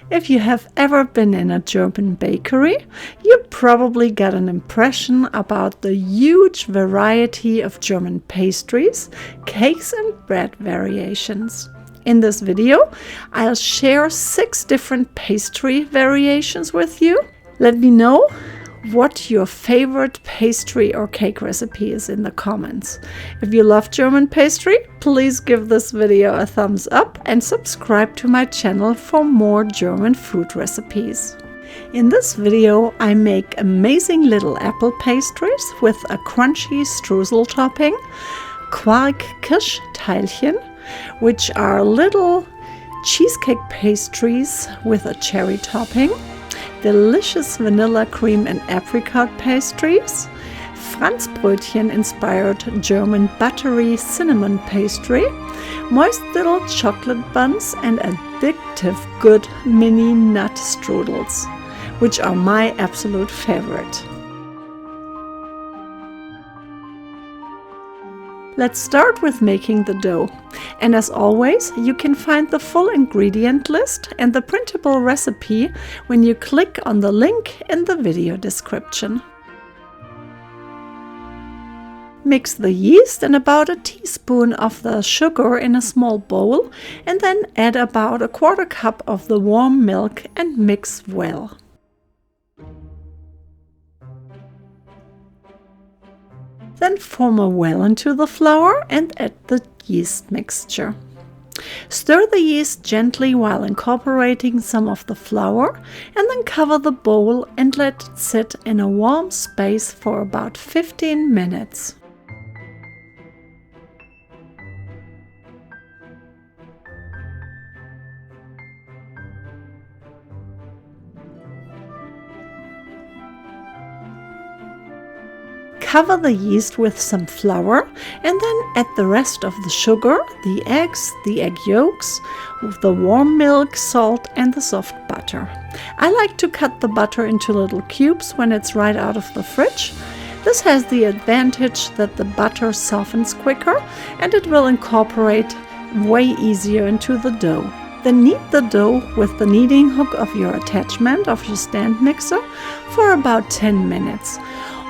If you have ever been in a German bakery, you probably got an impression about the huge variety of German pastries, cakes and bread variations. In this video, I'll share 6 different pastry variations with you. Let me know what your favorite pastry or cake recipe is in the comments. If you love German pastry, please give this video a thumbs up and subscribe to my channel for more German food recipes. In this video, I make amazing little apple pastries with a crunchy Streusel topping, Quark-Kirsch-Teilchen, which are little cheesecake pastries with a cherry topping, delicious vanilla cream and apricot pastries, Franzbrötchen inspired German buttery cinnamon pastry, moist little chocolate buns, and addictive good mini Nutstrudels, which are my absolute favorite. Let's start with making the dough. And as always, you can find the full ingredient list and the printable recipe when you click on the link in the video description. Mix the yeast and about a teaspoon of the sugar in a small bowl, and then add about a 1/4 cup of the warm milk and mix well. Then form a well into the flour and add the yeast mixture. Stir the yeast gently while incorporating some of the flour, and then cover the bowl and let it sit in a warm space for about 15 minutes. Cover the yeast with some flour and then add the rest of the sugar, the eggs, the egg yolks, the warm milk, salt and the soft butter. I like to cut the butter into little cubes when it's right out of the fridge. This has the advantage that the butter softens quicker and it will incorporate way easier into the dough. Then knead the dough with the kneading hook of your attachment of your stand mixer for about 10 minutes.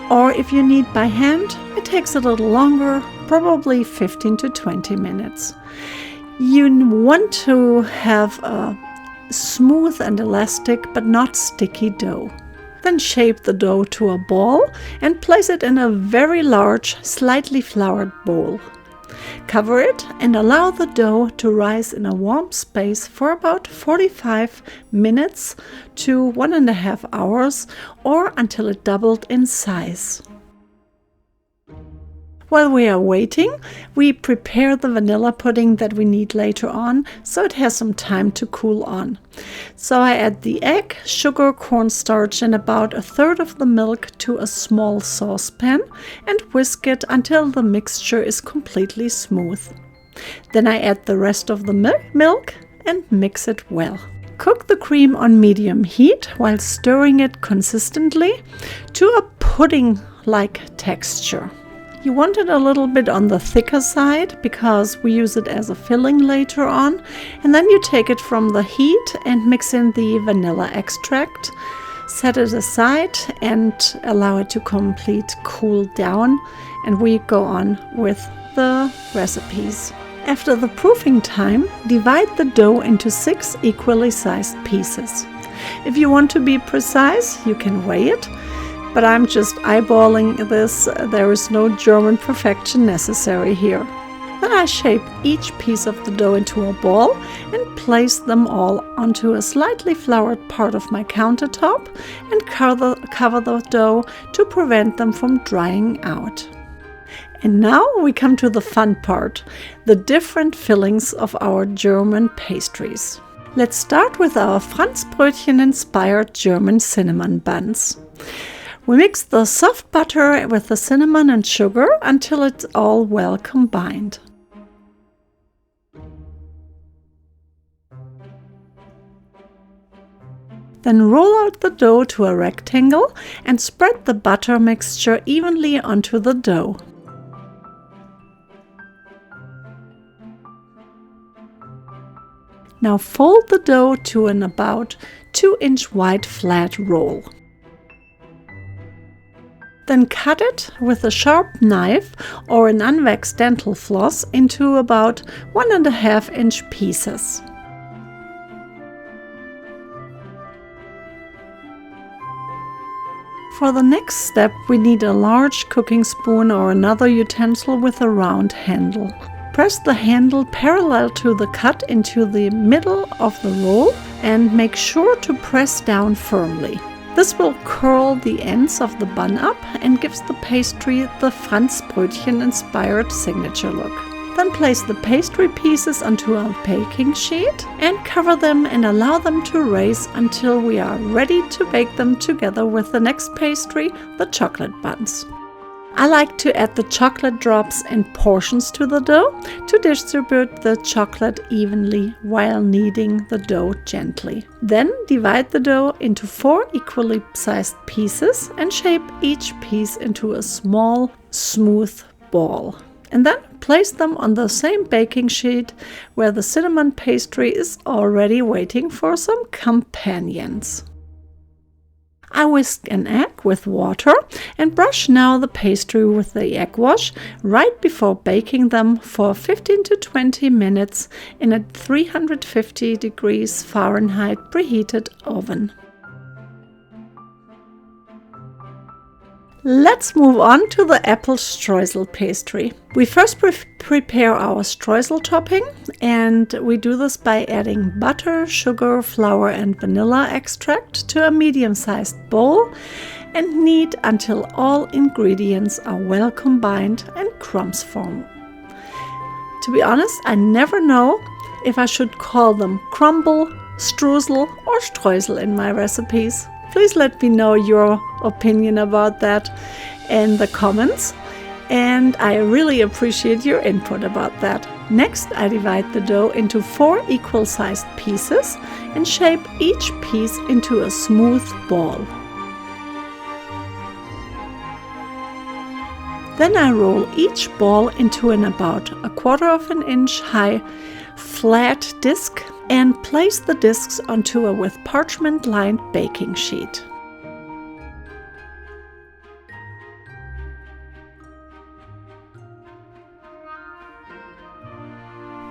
Or if you knead by hand, it takes a little longer, probably 15 to 20 minutes. You want to have a smooth and elastic but not sticky dough. Then shape the dough to a ball and place it in a very large, slightly floured bowl. Cover it and allow the dough to rise in a warm space for about 45 minutes to 1.5 hours or until it doubled in size. While we are waiting, we prepare the vanilla pudding that we need later on, so it has some time to cool on. So I add the egg, sugar, cornstarch and about 1/3 of the milk to a small saucepan and whisk it until the mixture is completely smooth. Then I add the rest of the milk and mix it well. Cook the cream on medium heat while stirring it consistently to a pudding-like texture. You want it a little bit on the thicker side because we use it as a filling later on, and then you take it from the heat and mix in the vanilla extract, set it aside and allow it to cool down, and we go on with the recipes. After the proofing time, divide the dough into 6 equally sized pieces. If you want to be precise, you can weigh it. But I'm just eyeballing this, there is no German perfection necessary here. Then I shape each piece of the dough into a ball and place them all onto a slightly floured part of my countertop and cover the dough to prevent them from drying out. And now we come to the fun part, the different fillings of our German pastries. Let's start with our Franzbrötchen inspired German cinnamon buns. We mix the soft butter with the cinnamon and sugar until it's all well combined. Then roll out the dough to a rectangle and spread the butter mixture evenly onto the dough. Now fold the dough to an about 2-inch wide flat roll. Then cut it with a sharp knife or an unwaxed dental floss into about 1.5-inch pieces. For the next step, we need a large cooking spoon or another utensil with a round handle. Press the handle parallel to the cut into the middle of the roll and make sure to press down firmly. This will curl the ends of the bun up and gives the pastry the Franzbrötchen-inspired signature look. Then place the pastry pieces onto a baking sheet and cover them and allow them to raise until we are ready to bake them together with the next pastry, the chocolate buns. I like to add the chocolate drops in portions to the dough to distribute the chocolate evenly while kneading the dough gently. Then divide the dough into 4 equally sized pieces and shape each piece into a small, smooth ball. And then place them on the same baking sheet where the cinnamon pastry is already waiting for some companions. I whisk an egg with water and brush now the pastry with the egg wash right before baking them for 15 to 20 minutes in a 350 degrees Fahrenheit preheated oven. Let's move on to the apple streusel pastry. We first prepare our streusel topping, and we do this by adding butter, sugar, flour and vanilla extract to a medium-sized bowl and knead until all ingredients are well combined and crumbs form. To be honest, I never know if I should call them crumble, streusel or streusel in my recipes. Please let me know your opinion about that in the comments, and I really appreciate your input about that. Next, I divide the dough into 4 equal-sized pieces and shape each piece into a smooth ball. Then I roll each ball into an about 1/4 inch high flat disc and place the discs onto a with parchment-lined baking sheet.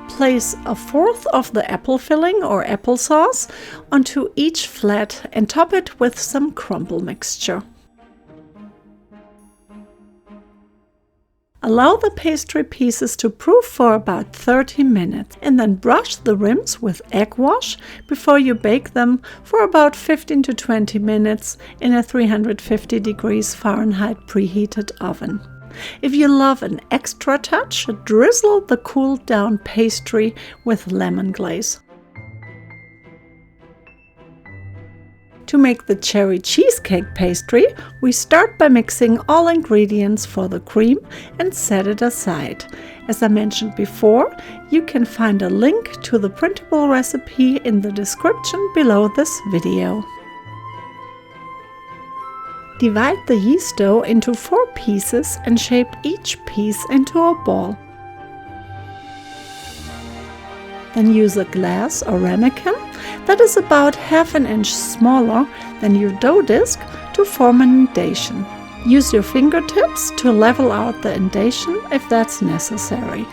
Place 1/4 of the apple filling or applesauce onto each flat and top it with some crumble mixture. Allow the pastry pieces to proof for about 30 minutes and then brush the rims with egg wash before you bake them for about 15 to 20 minutes in a 350 degrees Fahrenheit preheated oven. If you love an extra touch, drizzle the cooled down pastry with lemon glaze. To make the cherry cheesecake pastry, we start by mixing all ingredients for the cream and set it aside. As I mentioned before, you can find a link to the printable recipe in the description below this video. Divide the yeast dough into 4 pieces and shape each piece into a ball. Then use a glass or ramekin that is about 1/2 inch smaller than your dough disc to form an indentation. Use your fingertips to level out the indentation if that's necessary.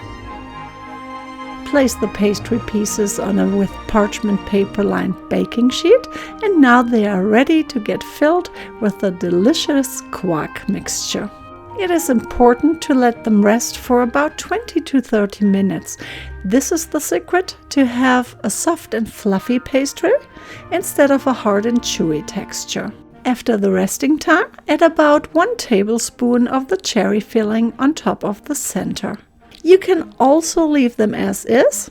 Place the pastry pieces on a with parchment paper lined baking sheet, and now they are ready to get filled with the delicious quark mixture. It is important to let them rest for about 20 to 30 minutes. This is the secret to have a soft and fluffy pastry instead of a hard and chewy texture. After the resting time, add about 1 tablespoon of the cherry filling on top of the center. You can also leave them as is.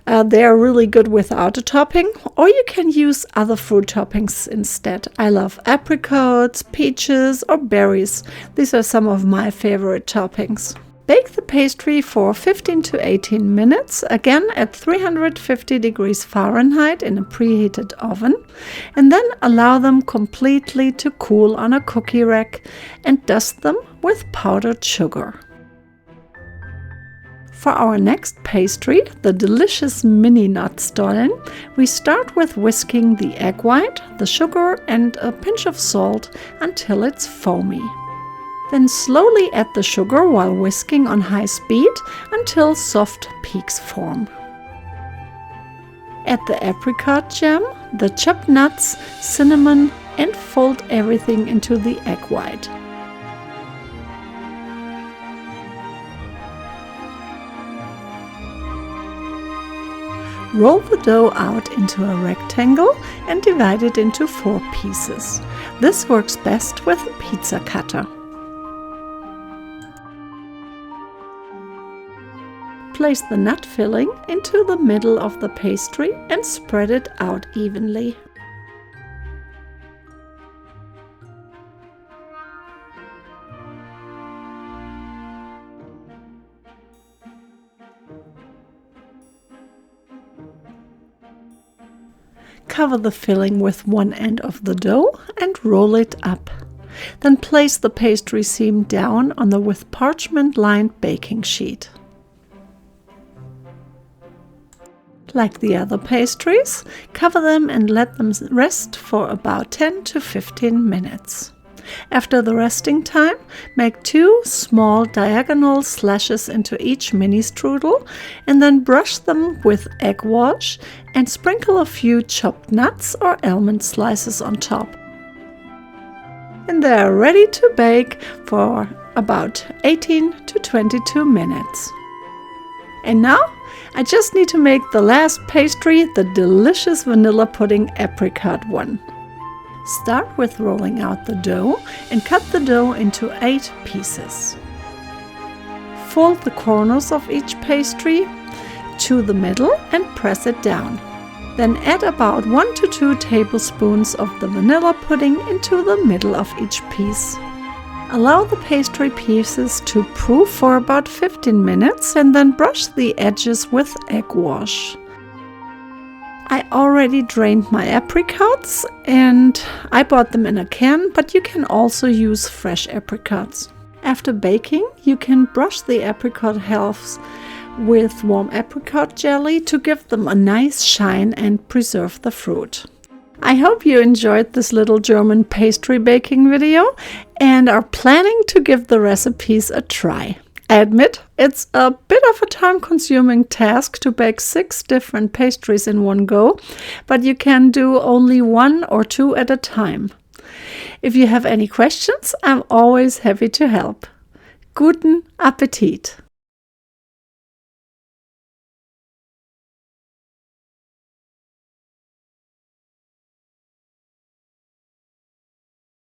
They are really good without a topping, or you can use other fruit toppings instead. I love apricots, peaches, or berries. These are some of my favorite toppings. Bake the pastry for 15 to 18 minutes, again at 350 degrees Fahrenheit in a preheated oven, and then allow them completely to cool on a cookie rack and dust them with powdered sugar. For our next pastry, the delicious mini Nutstrudel, we start with whisking the egg white, the sugar and a pinch of salt until it's foamy. Then slowly add the sugar while whisking on high speed until soft peaks form. Add the apricot jam, the chopped nuts, cinnamon, and fold everything into the egg white. Roll the dough out into a rectangle and divide it into 4 pieces. This works best with a pizza cutter. Place the nut filling into the middle of the pastry and spread it out evenly. Cover the filling with one end of the dough and roll it up. Then place the pastry seam down on the with parchment lined baking sheet. Like the other pastries, cover them and let them rest for about 10 to 15 minutes. After the resting time, make 2 small diagonal slashes into each mini strudel and then brush them with egg wash and sprinkle a few chopped nuts or almond slices on top. And they are ready to bake for about 18 to 22 minutes. And now I just need to make the last pastry, the delicious vanilla pudding apricot one. Start with rolling out the dough and cut the dough into 8 pieces. Fold the corners of each pastry to the middle and press it down. Then add about 1 to 2 tablespoons of the vanilla pudding into the middle of each piece. Allow the pastry pieces to proof for about 15 minutes and then brush the edges with egg wash. I already drained my apricots and I bought them in a can, but you can also use fresh apricots. After baking, you can brush the apricot halves with warm apricot jelly to give them a nice shine and preserve the fruit. I hope you enjoyed this little German pastry baking video and are planning to give the recipes a try. I admit it's a bit of a time-consuming task to bake 6 different pastries in one go, but you can do only 1 or 2 at a time. If you have any questions, I'm always happy to help. Guten Appetit!